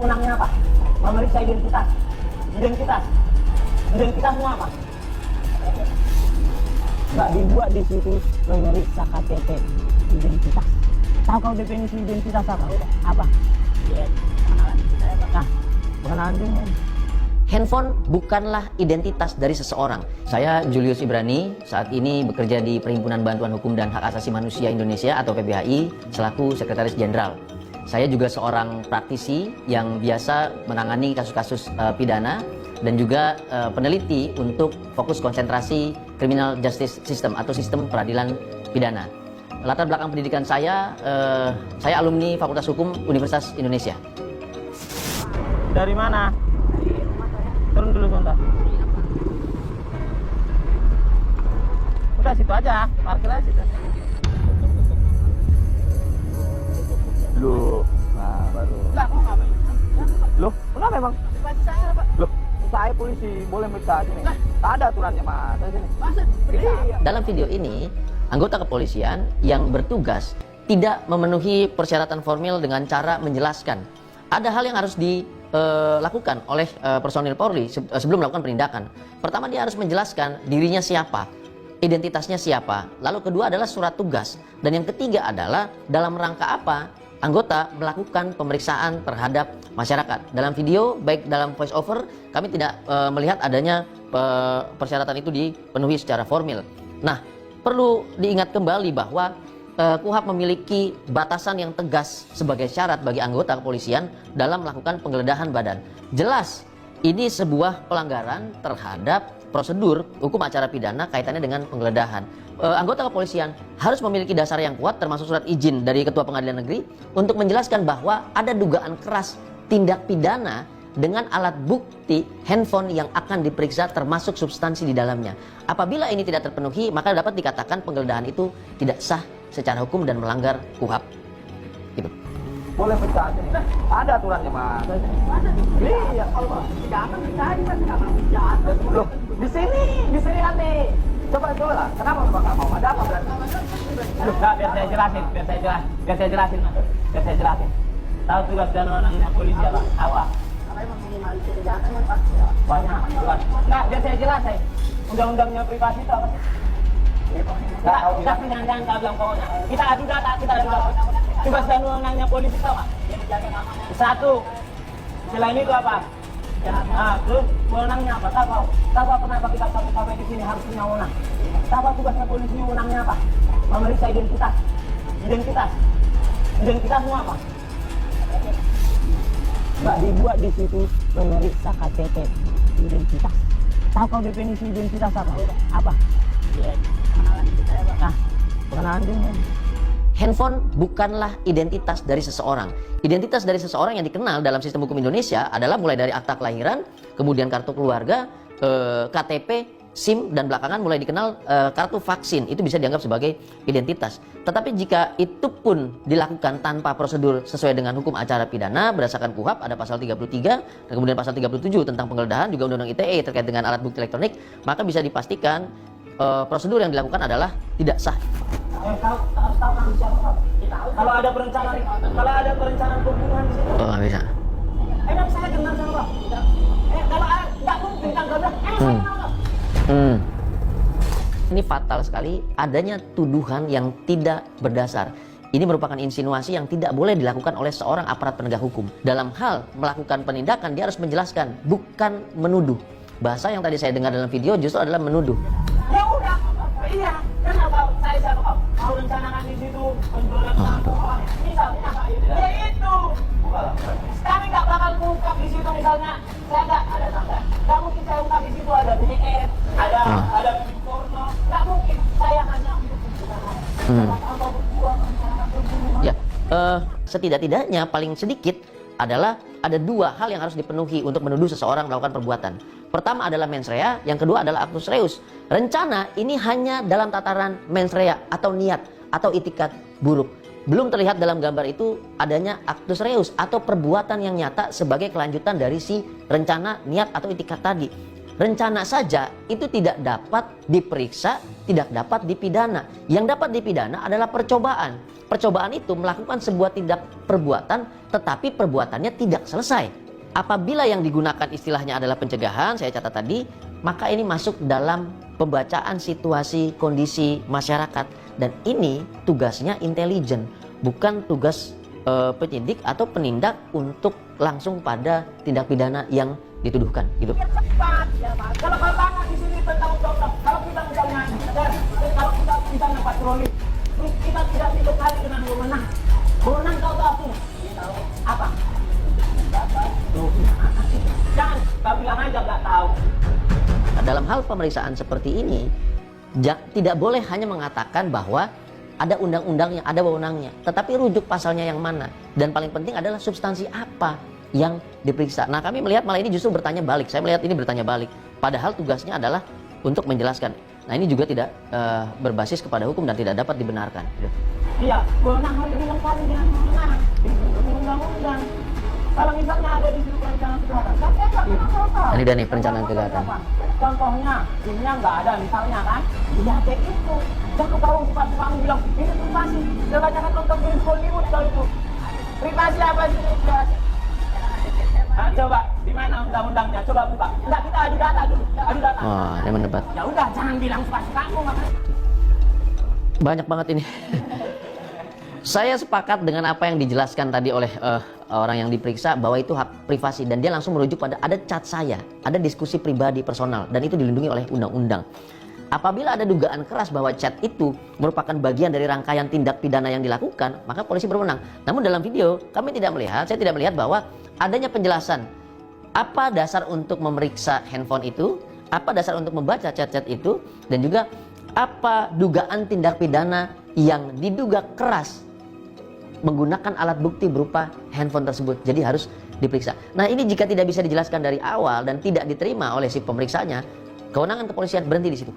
Wewenangnya apa? Memeriksa identitas. Identitas semua apa? Nggak dibuat di situ memeriksa KTP identitas. Tahu kau definisi identitas apa? Apa? Nah, bukan anjing. Handphone bukanlah identitas dari seseorang. Saya Julius Ibrani, saat ini bekerja di Perhimpunan Bantuan Hukum dan Hak Asasi Manusia Indonesia atau PBHI selaku Sekretaris Jenderal. Saya juga seorang praktisi yang biasa menangani kasus-kasus pidana dan juga peneliti untuk fokus konsentrasi Criminal Justice System atau sistem peradilan pidana. Latar belakang pendidikan saya alumni Fakultas Hukum Universitas Indonesia. Dari mana? Turun dulu sebentar. Udah situ aja, parkir aja situ. Loh, nah baru. Lah, kok ngapain? Loh, kenapa emang? Saya, Pak. Loh, saya polisi, boleh meriksa sini. Tak ada aturannya, Mas. Sini. Iya. Dalam video ini, anggota kepolisian yang bertugas tidak memenuhi persyaratan formil dengan cara menjelaskan. Ada hal yang harus dilakukan oleh personil Polri sebelum melakukan penindakan. Pertama, dia harus menjelaskan dirinya siapa, identitasnya siapa. Lalu kedua adalah surat tugas. Dan yang ketiga adalah dalam rangka apa anggota melakukan pemeriksaan terhadap masyarakat. Dalam video, baik dalam voice over, kami tidak melihat adanya persyaratan itu dipenuhi secara formil. Nah, perlu diingat kembali bahwa KUHP memiliki batasan yang tegas sebagai syarat bagi anggota kepolisian dalam melakukan penggeledahan badan. Jelas, ini sebuah pelanggaran terhadap prosedur hukum acara pidana kaitannya dengan penggeledahan. Anggota kepolisian harus memiliki dasar yang kuat termasuk surat izin dari Ketua Pengadilan Negeri untuk menjelaskan bahwa ada dugaan keras tindak pidana dengan alat bukti handphone yang akan diperiksa termasuk substansi di dalamnya. Apabila ini tidak terpenuhi, maka dapat dikatakan penggeledahan itu tidak sah secara hukum dan melanggar KUHP. Gitu. Boleh periksa sini. Ada aturannya, Mas. Iya, kalau tidak akan dicari kan tidak akan dicari. Loh, di sini nanti. Coba lah. Kenapa Bapak nggak mau? Ada apa berarti? Loh, biar saya jelasin. Tahu tugas dan wewenangnya polisi apa? Apa? Banyak tugas. Nah, biar saya jelasin. Undang-undangnya privasi itu apa sih? Jangan bilang pokoknya. Kita adu data. Tugas dan wewenangnya polisi itu apa? Satu. Selain itu apa? Nah, terus wewenangnya apa? Tahu kenapa kita sampai di sini harus punya wewenang? Tahu tugasnya polisi wewenangnya apa? Memeriksa identitas semua apa? Nggak dibuat di situ memeriksa KTP identitas. Tahu kau definisi identitas apa? Apa? Nah, bukan anjing. Handphone bukanlah identitas dari seseorang. Identitas dari seseorang yang dikenal dalam sistem hukum Indonesia adalah mulai dari akta kelahiran, kemudian kartu keluarga, KTP, SIM, dan belakangan mulai dikenal kartu vaksin. Itu bisa dianggap sebagai identitas. Tetapi jika itu pun dilakukan tanpa prosedur sesuai dengan hukum acara pidana berdasarkan KUHP, ada pasal 33 dan kemudian pasal 37 tentang penggeledahan, juga Undang-Undang ITE terkait dengan alat bukti elektronik, maka bisa dipastikan prosedur yang dilakukan adalah tidak sah. Kalau ada perencanaan pembunuhan di situ. Oh, nggak bisa. Emang saya kenal sama Bang? Kalau nggak mungkin tanggal Ini fatal sekali adanya tuduhan yang tidak berdasar. Ini merupakan insinuasi yang tidak boleh dilakukan oleh seorang aparat penegak hukum. Dalam hal melakukan penindakan, dia harus menjelaskan, bukan menuduh. Bahasa yang tadi saya dengar dalam video justru adalah menuduh. Ya udah, iya. Kenapa saya mau rencanakan di situ misalnya ya itu. Kami nggak bakal ungkap di situ misalnya. Saya nggak ada. Nggak mungkin saya ungkap di situ ada BS, ada porno. Nggak mungkin. Saya hanya Ya, setidak-tidaknya paling sedikit adalah ada dua hal yang harus dipenuhi untuk menuduh seseorang melakukan perbuatan. Pertama adalah mens rea, yang kedua adalah actus reus. Rencana ini hanya dalam tataran mens rea atau niat atau itikat buruk. Belum terlihat dalam gambar itu adanya actus reus atau perbuatan yang nyata sebagai kelanjutan dari si rencana, niat atau itikat tadi. Rencana saja itu tidak dapat diperiksa, tidak dapat dipidana. Yang dapat dipidana adalah percobaan. Percobaan itu melakukan sebuah tindak perbuatan tetapi perbuatannya tidak selesai. Apabila yang digunakan istilahnya adalah pencegahan, saya catat tadi, maka ini masuk dalam pembacaan situasi kondisi masyarakat. Dan ini tugasnya intelijen, bukan tugas penyidik atau penindak untuk langsung pada tindak pidana yang dituduhkan gitu. Kalau tangan di sini tentang jawab, kalau kita misalnya kalau kita patroli, terus kita tidak dibekali dengan wewenang tahu apa? Jangan kau bilang aja nggak tahu. Nah, dalam hal pemeriksaan seperti ini tidak boleh hanya mengatakan bahwa ada undang-undang yang ada wewenangnya, tetapi rujuk pasalnya yang mana, dan paling penting adalah substansi apa yang diperiksa. Nah, kami melihat malah ini justru bertanya balik. Saya melihat ini bertanya balik, padahal tugasnya adalah untuk menjelaskan. Nah, ini juga tidak berbasis kepada hukum dan tidak dapat dibenarkan. Iya, wewenang harus dilengkapi dengan wewenang undang-undang. Kalau misalnya ada di situ perencanaan kejahatan, tapi nggak pernah tahu. Ini dan nih perencanaan kejahatan. Contohnya, ini nggak ada misalnya kan, iya kayak itu. Jangan tahu bupati kamu bilang ini privasi. Kebanyakan nonton film Hollywood kalau itu. Privasi apa sih? Nah, coba di mana undang-undangnya? Coba buka. Enggak, kita adu data dulu. Adu data. Oh, ini mendebat. Ya udah, jangan bilang privasi kamu. Banyak banget ini. Saya sepakat dengan apa yang dijelaskan tadi oleh orang yang diperiksa bahwa itu hak privasi, dan dia langsung merujuk pada ada chat saya, ada diskusi pribadi personal, dan itu dilindungi oleh undang-undang. Apabila ada dugaan keras bahwa chat itu merupakan bagian dari rangkaian tindak pidana yang dilakukan, maka polisi berwenang. Namun dalam video saya tidak melihat bahwa adanya penjelasan apa dasar untuk memeriksa handphone itu, apa dasar untuk membaca chat-chat itu, dan juga apa dugaan tindak pidana yang diduga keras menggunakan alat bukti berupa handphone tersebut. Jadi harus diperiksa. Nah, ini jika tidak bisa dijelaskan dari awal dan tidak diterima oleh si pemeriksanya, kewenangan kepolisian berhenti di situ.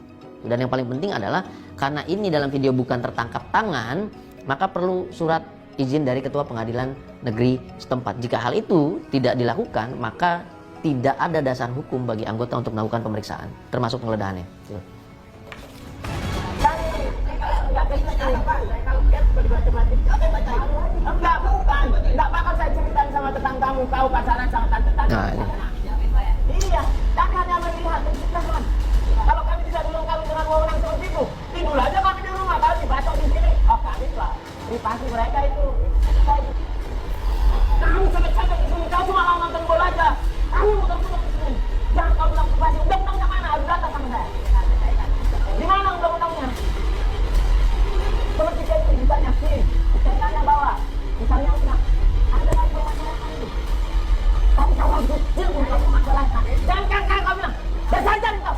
Dan yang paling penting adalah karena ini dalam video bukan tertangkap tangan, maka perlu surat izin dari Ketua Pengadilan Negeri setempat. Jika hal itu tidak dilakukan, maka tidak ada dasar hukum bagi anggota untuk melakukan pemeriksaan, termasuk penggeledahannya. Enggak bakal saya ceritain sama tetanggamu, kau pacaran sama tante-tante. Nah, Iya, dan hanya melihat pencegahan. Kalau kami tidak dilengkapi dengan wewenang seperti itu, tidur aja kami di rumah, kalau dibacok di sini, oh kami lah. Privasi mereka itu. Kamu capek-capek di sini, kau cuma mau nonton bola aja. Kamu muter-muter di sini. Jangan kau bilang privasi. Undang-undangnya mana? Harus datang sama saya. Di mana undang-undangnya? Seperti itu misalnya sini, misalnya bawah, misalnya enggak, ada lagi masalah ini. Tapi kau harus ilmu kamu masalahkan. Jangan kau bilang, dasar kau.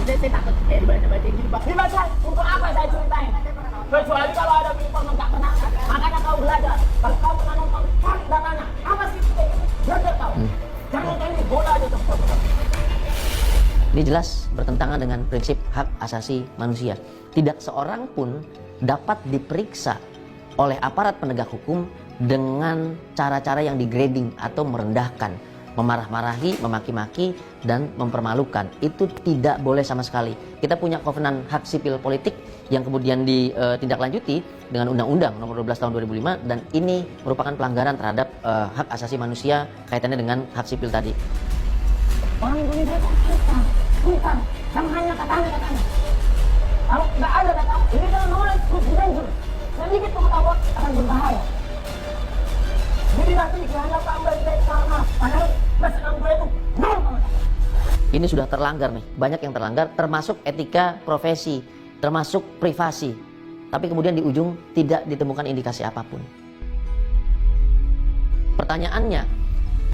Saya takut, dibaca gini Pak. Dibaca, untuk apa saya ceritain? Kecuali kalau ada people nggak pernah, makanya kau belajar. Kalau kau pernah nonton, cari datanya. Apa sih itu? Belajar kau. Jangan nonton ini bola aja tuh. ini jelas bertentangan dengan prinsip hak asasi manusia. Tidak seorang pun dapat diperiksa oleh aparat penegak hukum dengan cara-cara yang degrading atau merendahkan, memarah-marahi, memaki-maki, dan mempermalukan. Itu tidak boleh sama sekali. Kita punya kovenan hak sipil politik yang kemudian ditindaklanjuti dengan Undang-Undang Nomor 12 Tahun 2005, dan ini merupakan pelanggaran terhadap hak asasi manusia kaitannya dengan hak sipil tadi. Bukan, yang hanya katanya. Kalau nggak ada kata, ini kan namanya danger. Sedikit pengetahuan akan berbahaya. Jadi nanti hanya tambah dari sana, padahal perasaan gue itu normal. Ini sudah terlanggar nih, banyak yang terlanggar, termasuk etika profesi, termasuk privasi. Tapi kemudian di ujung tidak ditemukan indikasi apapun. Pertanyaannya,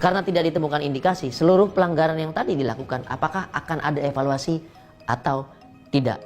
karena tidak ditemukan indikasi, seluruh pelanggaran yang tadi dilakukan, apakah akan ada evaluasi atau tidak?